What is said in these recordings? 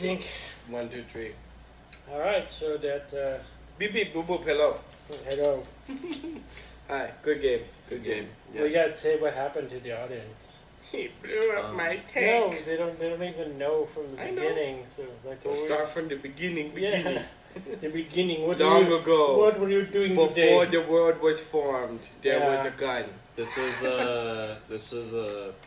think? 1, 2, 3. All right, so that. Beep beep boop boop. Hello. Hello. Hi. Good game. Good game. We gotta say what happened to the audience. He blew up my No, tank. they don't even know from the I know. beginning. So like, Don't start from the beginning. Beginning. yeah, the beginning. Long ago. What were you doing Before today? the world was formed, there was a gun. This was a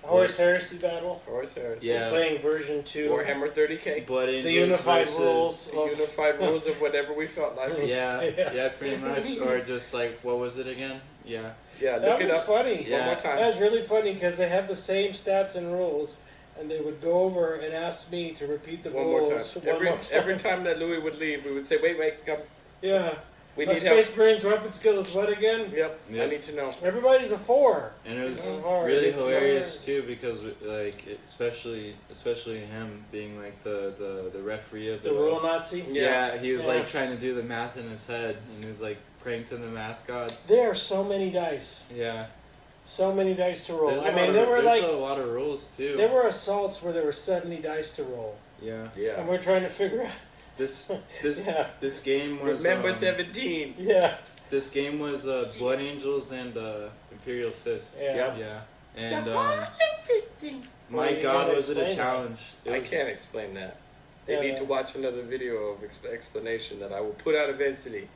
Horus Heresy battle. Horus Heresy. Yeah. Playing version 2. Warhammer 30K. Blood The Angels unified versus, rules. The unified rules of whatever we felt like. Yeah, pretty much. Or just like, what was it again? Yeah. Yeah, That look it was up. funny. Yeah. One more time. That was really funny because they have the same stats and rules, and they would go over and ask me to repeat the One more rules time. one more time. Every time that Louis would leave, we would say, wait, come. Yeah. We A need Space help. Marine's weapon skill is what again? Yep, I Yep. need to know. Everybody's a 4. And it was Oh, really it's hilarious too because like especially him being like the referee of The rule Nazi. Yeah, he was Yeah. like trying to do the math in his head and he was like praying to the math gods. There are so many dice. Yeah. So many dice to roll. There's I mean, there's a lot of rules too. there were assaults where there were 70 dice to roll. Yeah. Yeah. And we're trying to figure out. This Yeah. this game was Remember 17. Yeah. This game was Blood Angels and Imperial Fists. Yeah. Yeah. And fisting. my Well, you God, gotta was it a explain it. challenge? It I was- can't explain that. They Yeah. need to watch another video of explanation that I will put out eventually.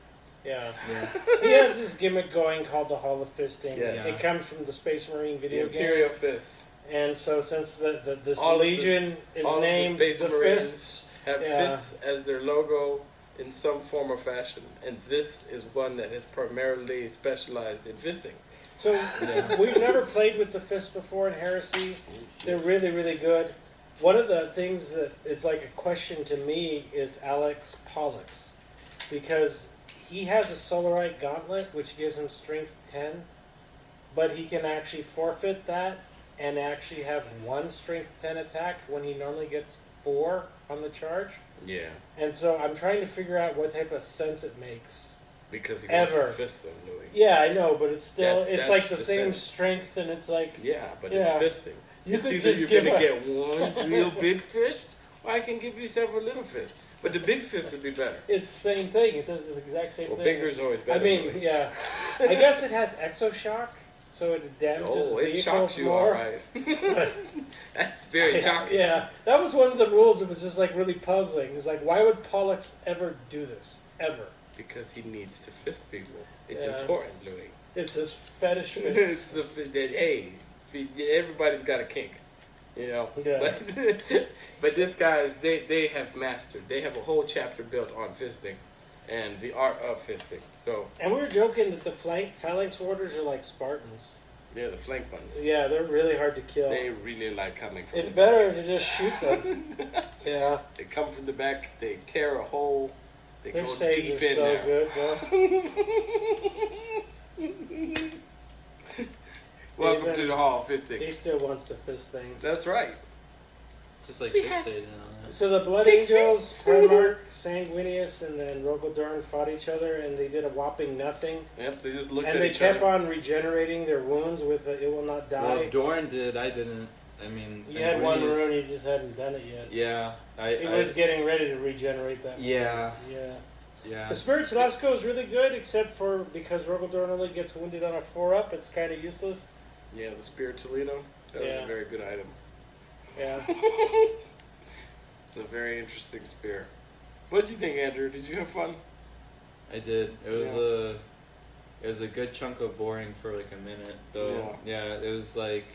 Yeah. Yeah. He has this gimmick going called the Hall of Fisting. Yeah. It comes from the Space Marine The video Imperial game. Fist. And so since this All of the- Legion is all of the named Space the Marines Fists, Have Yeah. fists as their logo in some form or fashion, and this is one that is primarily specialized in fisting. so Yeah. we've never played with the Fists before in Heresy. They're really, really good. One of the things that is like a question to me is Alex Pollux, because he has a Solarite Gauntlet, which gives him Strength 10, but he can actually forfeit that and actually have 1 Strength 10 attack when he normally gets 4 on the charge. Yeah, And so I'm trying to figure out what type of sense it makes. because he wants Ever. to fist them, Louis. Yeah, I know, but it's still, That's like the the same sense. strength, and it's like, Yeah, but Yeah. it's fisting. You It's could either just you're give going to a- get one real big fist, or I can give you several little fists. But the big fist would be better. it's the same thing. It does the exact same Well, thing. bigger is always better. I mean, Louis. yeah. I guess it has exoshock, so it damages Oh, it vehicles shocks you, more. all right. That's very shocking. Yeah, that was one of the rules that was just like really puzzling. It's like, why would Pollux ever do this? Ever. Because he needs to fist people. It's Yeah. important, Louis. It's his fetish It's fist. hey, everybody's got a kink, you know. Yeah. But these guys, they have mastered. They have a whole chapter built on fisting, and the art of fisting. So And we were joking that the phalanx warders are like Spartans. they're the flank ones. Yeah, they're really hard to kill. They really like coming from. It's the better to just shoot them. Yeah. back. They come from the back. They tear a hole. They Their go saves deep are in so there. good, though. Welcome Even- to the hall of fisting. He still wants to fist things. That's right. It's just like fixated on that. So the Blood Angels, Primarch, Sanguinius, and then Rogodorn fought each other, and they did a whopping nothing. Yep. They just looked And at they each kept other. on regenerating their wounds with the It Will Not Die. Well, Dorn did. I didn't. I mean, He had one Sanguinius- rune, he just hadn't done it yet. Yeah, He was getting ready to regenerate that. Yeah. Yeah. Yeah. The Spirit Telesco is really good, except for because Rogodorn only gets wounded on a 4-up, it's kind of useless. Yeah, the Spirit Toledo. That was Yeah. a very good item. Yeah. It's a very interesting spear. What did you think, Andrew? Did you have fun? I did. It was a good chunk of boring for like a minute, though. Yeah, it was like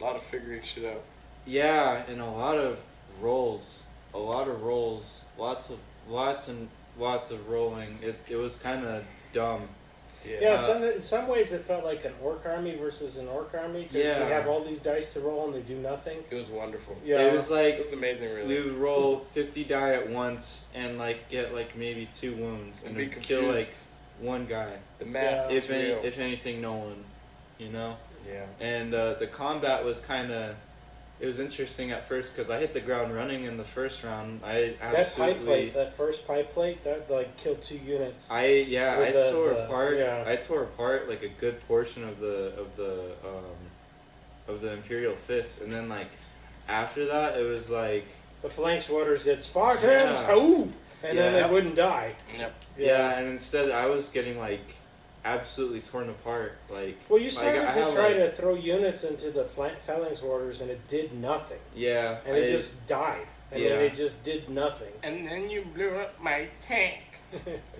A lot of figuring shit out. yeah, and a lot of rolls, lots of rolling. It was kind of dumb. Yeah, in some ways it felt like an orc army versus an orc army. Because Yeah. you have all these dice to roll and they do nothing. It was wonderful. Yeah. It was like It was amazing, really. we would roll 50 die at once and like get like maybe 2 wounds and be then kill like confused. one guy. The math Yeah. is real. If anything, no one, you know. Yeah. And the combat was kind of, it was interesting at first because I hit the ground running in the first round. I That absolutely, pipe plate, that first pipe plate, that like killed 2 units. I With tore the- apart. yeah. I tore apart like a good portion of the Imperial Fist, and then like after that, it was like the phalanx waters did Spartans, Yeah. ooh, and then Yeah. they wouldn't die. Yep. Yeah, and instead I was getting like absolutely torn apart. Like, Well, you like, started I to had, try like- to throw units into the phalanx orders, and it did nothing. Yeah, And it just died. I mean, Yeah. it just did nothing. And then you blew up my tank.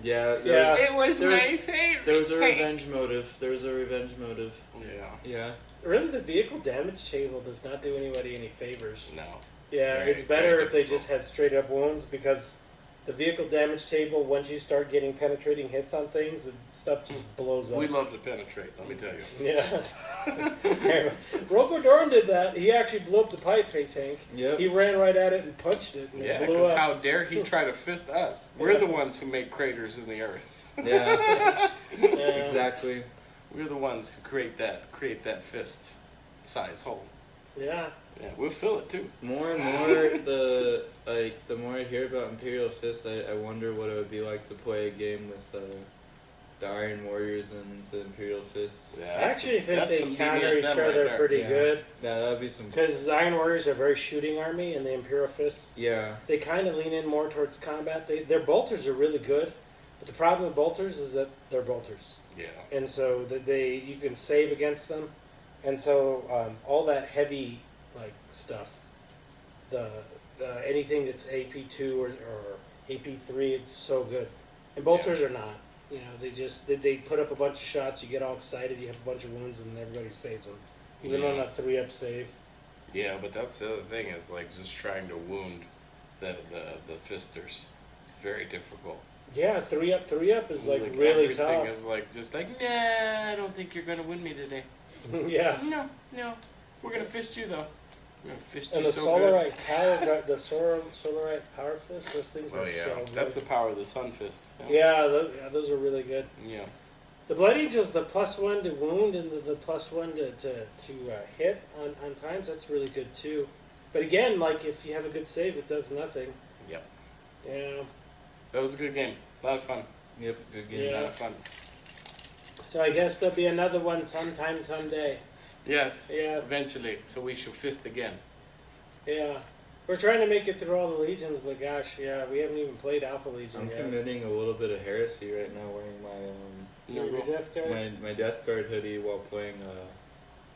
yeah. Yeah. It was There was- my favorite. There was a tank. revenge motive. There was a revenge motive. Yeah. Yeah. Really, the vehicle damage table does not do anybody any favors. No. Yeah, Very, it's better very if they difficult. just had straight up wounds, because the vehicle damage table, once you start getting penetrating hits on things, the stuff just blows up. We love to penetrate. Let me tell you. Yeah. Rocco Doran did that. He actually blew up the pipe tank. Yep. He ran right at it and punched it, and Yeah, it blew because up. how dare he try to fist us? We're the ones who make craters in the earth. Yeah. Yeah. Exactly. We're the ones who create that fist size hole. Yeah. Yeah, we'll fill it too. More and more, the more I hear about Imperial Fist, I wonder what it would be like to play a game with the Iron Warriors and the Imperial Fists. Yeah, I that's actually some- think that's they some counter BDSM each right other there. pretty Yeah. good. Yeah, that'd be some. Because the Iron Warriors are a very shooting army, and the Imperial Fists, Yeah. they kind of lean in more towards combat. Their bolters are really good, but the problem with bolters is that they're bolters, Yeah. and so that you can save against them, and so all that heavy like stuff, the anything that's AP2 or AP3, it's so good, and bolters are not. You know, they put up a bunch of shots, you get all excited, you have a bunch of wounds, and everybody saves them, even Yeah. on a 3-up save. Yeah, but that's the other thing is like just trying to wound the fisters. Very difficult. Yeah, 3-up is like really everything tough. is like just like, nah, I don't think you're gonna win me today. Yeah. No, we're gonna fist you though. We're gonna fist And you the so good. Solarite power, the Solarite power fist, those things Oh are yeah, so good. that's the power of the sun fist. Yeah, those are really good. Yeah. The Blood Angels, the +1 to wound and the +1 to hit on times, that's really good too. But again, like if you have a good save, it does nothing. Yep. Yeah. That was a good game. A lot of fun. Yep. Good game. A Yeah. lot of fun. So I guess there'll be another one sometime, someday. Yes. Yeah. Eventually. So we shall fist again. Yeah. We're trying to make it through all the legions, but gosh, yeah, we haven't even played Alpha Legion I'm yet. committing a little bit of heresy right now, wearing Your Death Guard? my Death Guard hoodie while playing.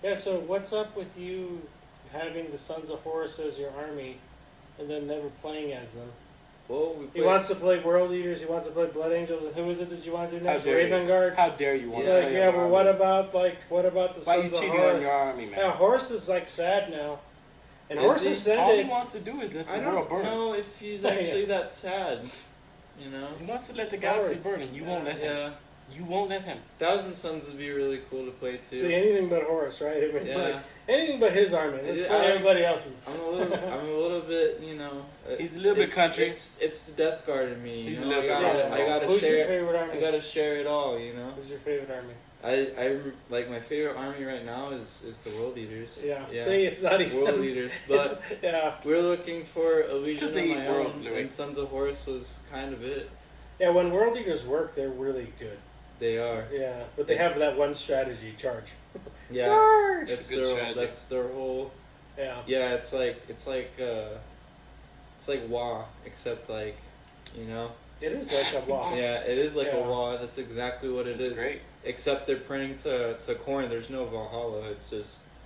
Yeah, so what's up with you having the Sons of Horus as your army and then never playing as them? Well, we He played, wants to play World Eaters, he wants to play Blood Angels, and who is it that you want to do next? dare you. Raven Guard? How dare you want He's to like, play yeah, other but what armies? about the Why are you Sons of cheating on Horus? your army, man? Yeah, Horus is like sad now. And Is Horus he? has All he said wants to do is let I the world don't burn. know if he's Yeah. actually that sad. You know? He wants to let the It's galaxy Horus. burn, and you won't let him. Yeah. You won't let him. Thousand Suns would be really cool to play too. so anything but Horus, right? I mean, Yeah. like, anything but his army. Let's Yeah, play I- everybody else's. I'm a little bit, you know. He's a little bit country. It's the Death Guard in me. You He's a know? little bit I rock gotta, and I roll. gotta Who's your share. favorite army? I gotta share it all. You know. Who's your favorite army? I like my favorite army right now is the World Eaters. Yeah. See, it's not even. World Eaters, It's, but yeah. we're looking for a Legion of they eat my worlds, own, Louis. and Sons of Horus was kind of it. Yeah, when World Eaters work, they're really good. They are. Yeah, but they have that one strategy, charge. Yeah. Charge! That's Good their strategy. that's their whole. Yeah. Yeah, it's like WoW, except like, you know. It is like a wall. Yeah, it is like Yeah. a WoW. That's exactly what it That's is. great. Except they're praying to corn. There's no Valhalla. It's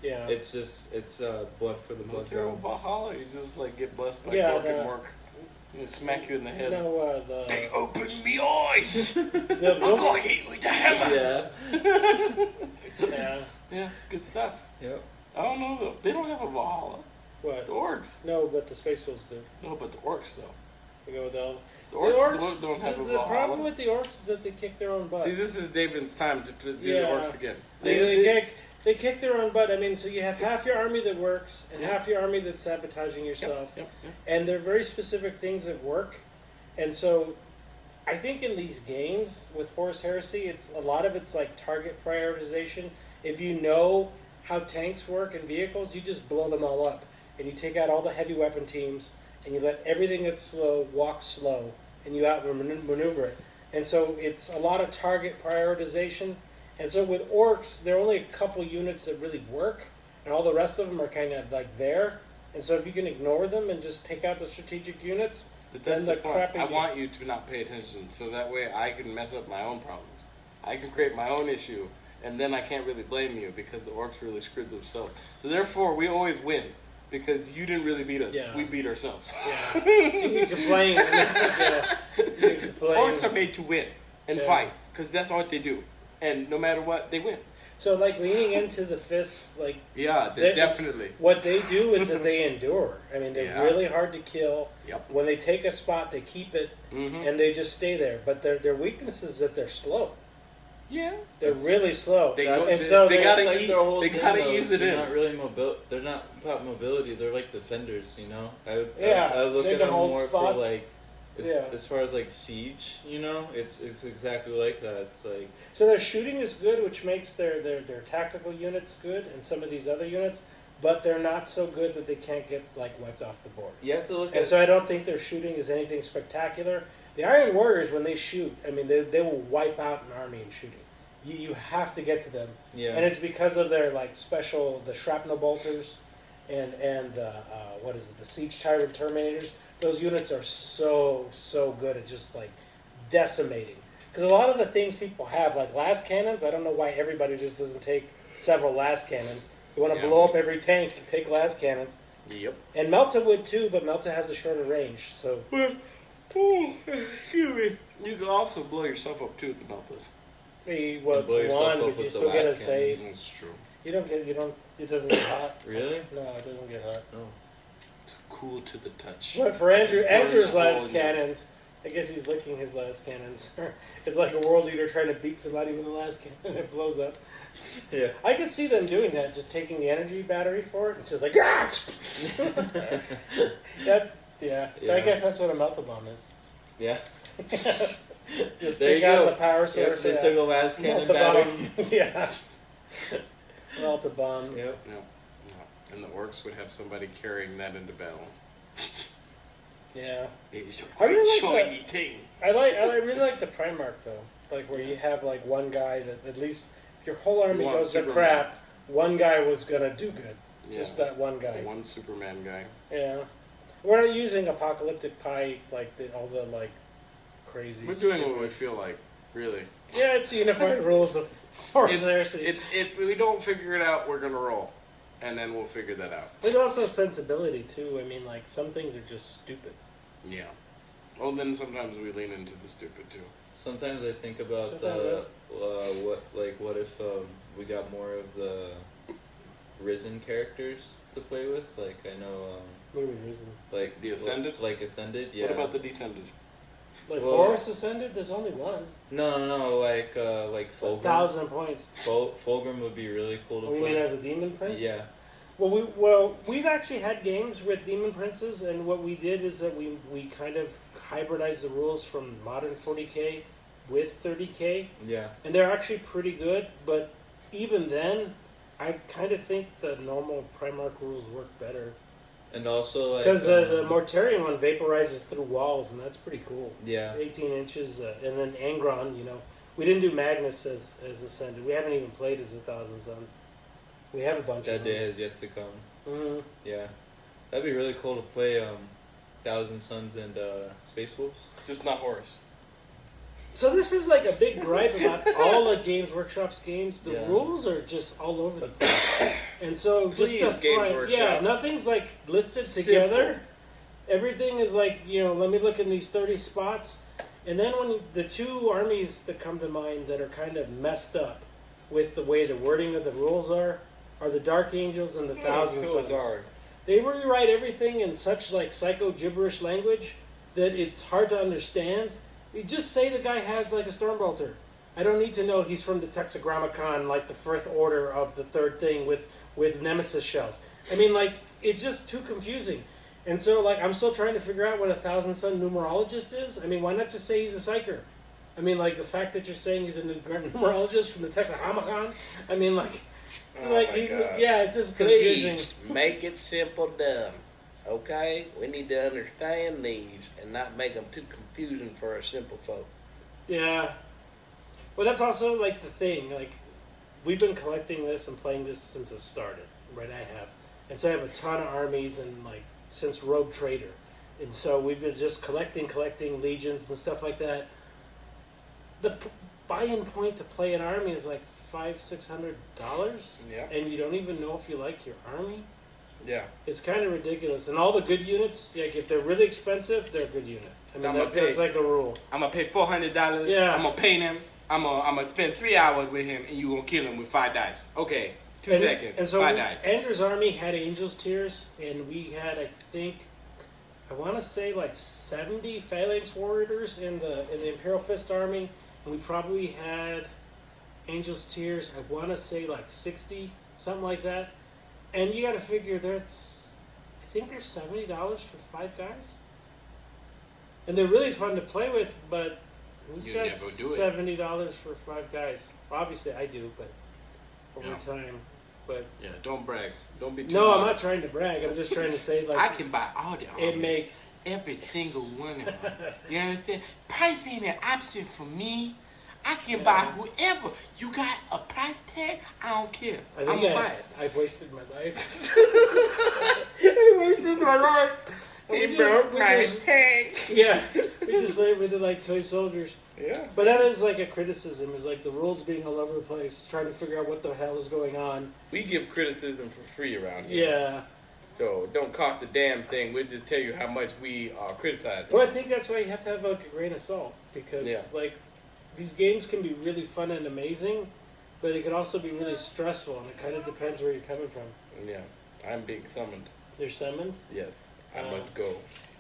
Yeah. blood for the blood What's there god. Valhalla? You just like get blessed by Yeah, Gork and the- Mork. You smack you in the head. No, They opened me eyes. I'm the gonna hit you with the hammer. Yeah. yeah. Yeah, it's good stuff. Yep. I don't know though. They don't have a Valhalla. What? The orcs. No, but the Space Wolves do. No, but the orcs though. We go with all. The orcs, don't have a the Valhalla. problem with the orcs is that they kick their own butt. See, this is David's time to do Yeah. the orcs again. They kick their own butt. I mean, so you have half your army that works and half your army that's sabotaging yourself. Yep. And they're very specific things that work. And so I think in these games with Horus Heresy, it's a lot of it's like target prioritization. If you know how tanks work and vehicles, you just blow them all up. And you take out all the heavy weapon teams and you let everything that's slow walk slow and you outmaneuver it. And so it's a lot of target prioritization. And so with orcs, there are only a couple units that really work, and all the rest of them are kind of like there. And so if you can ignore them and just take out the strategic units, But then that's the the point. crappy... I want you to not pay attention, so that way I can mess up my own problems. I can create my own issue, and then I can't really blame you because the orcs really screwed themselves. So therefore, we always win because you didn't really beat us. Yeah. We beat ourselves. Yeah. You can complain. Yeah. You can complain. Orcs are made to win and Yeah. fight because that's what they do, and no matter what, they win. So, like, leaning into the fists, like... Yeah, They- definitely. What they do is that they endure. I mean, they're Yeah. really hard to kill. Yep. When they take a spot, they keep it, Mm-hmm. and they just stay there. But their weakness is that they're slow. Yeah. They're really slow. They That's- go- and so they they- gotta That's like eat- their whole they thing, gotta though, ease is it they're in. Not really they're not about mobility. They're like defenders, you know. I look they at can them hold more spots. for like Yeah. as far as like siege, you know. It's exactly like that. It's like So their shooting is good, which makes their tactical units good, and some of these other units, but they're not so good that they can't get like wiped off the board. you have to look And at. so I don't think their shooting is anything spectacular. The Iron Warriors, when they shoot, I mean, they will wipe out an army in shooting. You have to get to them, Yeah. and it's because of their like special the shrapnel bolters, and the what is it, the siege tyrant terminators. Those units are so good at just like decimating. Because a lot of the things people have, like las cannons, I don't know why everybody just doesn't take several las cannons. You want to Yeah. blow up every tank, take las cannons. Yep. And Melta would too, but Melta has a shorter range, so Excuse me. You can also blow yourself up too with the Meltas. well, You blow it's yourself one, up but you with the still get a las cannon. save. That's true. It doesn't get hot. Really? No, it doesn't get hot. No. It's cool to the touch. But for Andrew's burns a hole las in you. cannons, I guess he's licking his las cannons. It's like a world leader trying to beat somebody with a las cannon and it blows up. Yeah. I could see them doing that, just taking the energy battery for it and just like, yeah. Yeah. Yeah. I guess that's what a melta bomb is. Yeah. Just There take you out go. the power Yep, source. they took a last cannon Melta battery. bomb. Yeah. Melta bomb. Yep. No. And the orcs would have somebody carrying that into battle. Yeah. It's a I really great like shiny thing. I really like the Primarch though, like where you have like one guy that at least if your whole army want goes to Superman. crap, one guy was gonna do good. Just Yeah. that one guy. One Superman guy. Yeah, we're not using apocalyptic pie like all the like crazy. We're doing what stupid- we feel like, really. Yeah, it's the unified rules of Horus It's, Heresy. it's if we don't figure it out, we're gonna roll, and then we'll figure that out. But also sensibility too. I mean, like some things are just stupid. Yeah. Well, then sometimes we lean into the stupid too. Sometimes I think about what if we got more of the risen characters to play with? Like I know, What are we using? like The Ascended? like Ascended. Yeah. What about the Descended? Like Well- Horus Ascended, there's only one. No, like It's 1,000 1,000 points. Fulgrim would be really cool to Oh, you play. mean as a demon prince? Yeah. Well, we've actually had games with demon princes, and what we did is that we kind of hybridized the rules from modern 40k with 30k, Yeah. and they're actually pretty good. But even then, I kind of think the normal Primarch rules work better And also like because the Mortarion one vaporizes through walls, and that's pretty cool. yeah. 18 inches, and then Angron. We didn't do Magnus as Ascended. We haven't even played as 1,000 Suns. We have a bunch That of day them. has yet to come. Mm-hmm. Yeah. That'd be really cool to play 1,000 Suns and Space Wolves. Just not Horus. So this is like a big gripe about all the Games Workshop's games. The Yeah. rules are just all over the place, and so just Please, the Games front, Workshop. yeah, nothing's like listed Simple. together. Everything is like let me look in these 30 spots, and then when the two armies that come to mind that are kind of messed up with the way the wording of the rules are the Dark Angels and the Thousand Suns. They rewrite everything in such like psycho gibberish language that it's hard to understand. You just say the guy has like a Stormbolter. I don't need to know he's from the Texagrammacon, like the First Order of the third thing with Nemesis shells. I mean, like, it's just too confusing. And so, like, I'm still trying to figure out what a Thousand Sun numerologist is. I mean, why not just say he's a psyker? I mean, like, the fact that you're saying he's a numerologist from the Texagrammacon, I mean, like, it's Oh like my he's, God. yeah, it's just confusing. Please make it simple, dumb. Okay, we need to understand these and not make them too confusing for our simple folk. Yeah. Well, that's also like the thing. Like, we've been collecting this and playing this since it started, right? I have, and so I have a ton of armies and like since Rogue Trader, and so we've been just collecting legions and stuff like that. The buy-in point to play an army is like $500-$600, Yeah. and you don't even know if you like your army. Yeah. It's kind of ridiculous. And all the good units, like if they're really expensive, they're a good unit. I mean, I'm gonna that's pay. like a rule. I'm gonna pay $400. Yeah. I'm gonna paint him. I'm gonna spend 3 hours with him, and you gonna kill him with 5 dice. Okay, 2 And, seconds. and so 5 dice. Andrew's army had Angel's Tears, and we had, I want to say like 70 Phalanx Warriors in the Imperial Fist army. And we probably had Angel's Tears, I want to say like 60, something like that. And you got to figure I think they're $70 for 5 guys. And they're really fun to play with, but who's You got never do it. $70 for 5 guys? Well, obviously I do, but over Yeah. time. But Yeah, don't brag. Don't be too no, I'm modest. not trying to brag. I'm just trying to say like I can buy all the it armies. makes Every single one of them. You understand? Price ain't an option for me. I can buy whoever. You got a price tag? I don't care. I I'm think gonna buy it. I've wasted my life. I wasted my life. And He we broke we my just- tag. Yeah, we just like really like toy soldiers. Yeah. But that is like a criticism, is like the rules being all over the place, trying to figure out what the hell is going on. We give criticism for free around here. Yeah. So it don't cost a damn thing. We'll just tell you how much we are criticizing. Well, I think that's why you have to have like a grain of salt, because Yeah. like these games can be really fun and amazing, but it can also be really stressful, and it kind of depends where you're coming from. Yeah. I'm being summoned. You're summoned. Yes. I must go.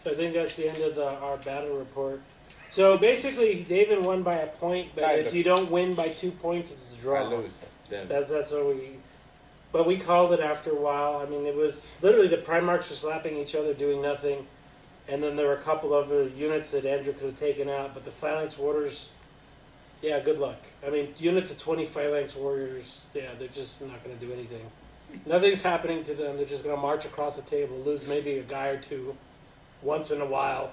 So I think that's the end of our battle report. So basically, David won by a point, but Kind if of. you don't win by 2 points, it's a draw. I lose. Then. That's what we. But we called it after a while. I mean, it was literally the Primarchs were slapping each other, doing nothing, and then there were a couple of other units that Andrew could have taken out. But the Phalanx Warriors, yeah, good luck. I mean, units of 20 Phalanx Warriors, yeah, they're just not going to do anything. Nothing's happening to them. They're just going to march across the table, lose maybe a guy or two once in a while.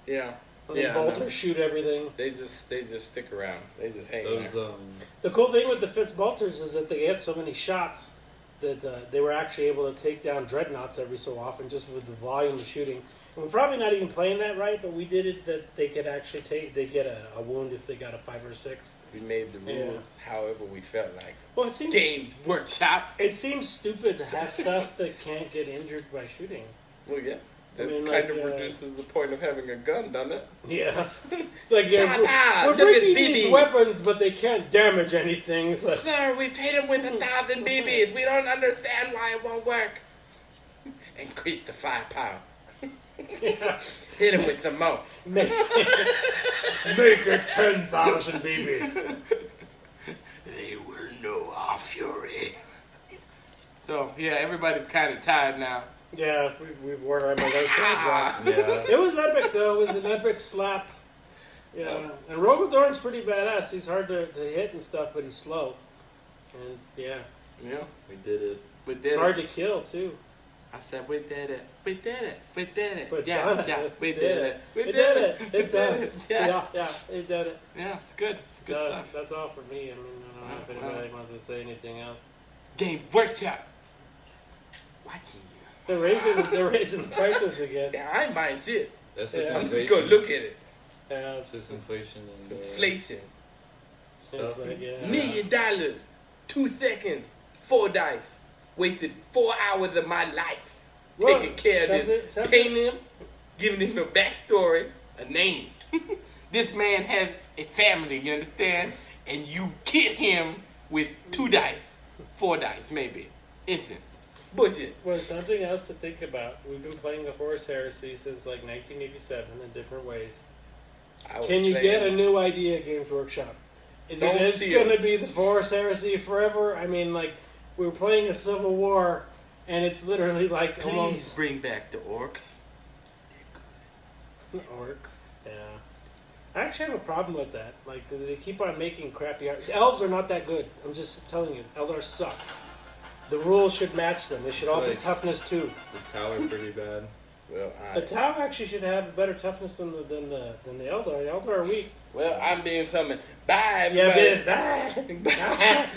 Yeah. And then bolt or shoot everything. They just stick around. They just hang Those there. The cool thing with the Fist Bolters is that they had so many shots that they were actually able to take down dreadnoughts every so often, just with the volume of shooting. And we're probably not even playing that right, but we did it that they could actually they get a wound if they got a 5 or 6. We made the rules however we felt like. Well, it seems Games Workshop. it seems stupid to have stuff that can't get injured by shooting. Well, yeah. I That mean, kind like, of reduces the point of having a gun, doesn't it? Yeah, it's like Papa, we're look at bringing these BBs. weapons, but they can't damage anything. It's like, Sir, we've hit him with 1,000 BBs. We don't understand why it won't work. Increase the firepower. yeah. Hit him with some more. Make it 10,000 BB. They will know our fury. So, yeah, everybody's kind of tired now. Yeah, we've worn our those swords out. Yeah. It was epic though. It was an epic slap. Yeah, and Rogodorn's pretty badass. He's hard to hit and stuff, but he's slow. And yeah, Yeah. We did it. We did it's it. hard to kill too. I said, we did it. We did it. We did it. But Yeah, done yeah, it. we did it. We It did did it. it. We It's done. did it. Yeah. Yeah, it did it. Yeah, it's good. It's good stuff. That's all for me. I mean, I don't know if anybody wants to say anything else. Game Workshop. Watching you. They're raising the prices again. Yeah, I ain't buying shit. That's just Yeah. I'm inflation. just gonna look at it. Yeah, It's just inflation and Inflation. stuff. like, yeah. $1 million. 2 seconds. 4 dice. Wasted 4 hours of my life. Well, Taking care of this. something- Painting him. Giving him a backstory. A name. This man has a family, you understand? And you kill him with 2 dice. 4 dice, maybe. Instant. Bullshit. Well, something else to think about. We've been playing the Horus Heresy since like 1987 in different ways. I was Can you playing- get a new idea at Games Workshop? Is Don't it steal. going to be the Horus Heresy forever? I mean, like, we were playing a Civil War, and it's literally like Please almost bring back the orcs. orc. Yeah. I actually have a problem with that. Like, they keep on making crappy art. Elves are not that good. I'm just telling you. Eldar suck. The rules should match them. They should all be Like- toughness 2. The tower pretty bad. Well, The Tau actually should have better toughness than the Eldar. The Eldar are weak. Well, I'm being summoned. Bye, Yeah, everybody. but bye. Bye.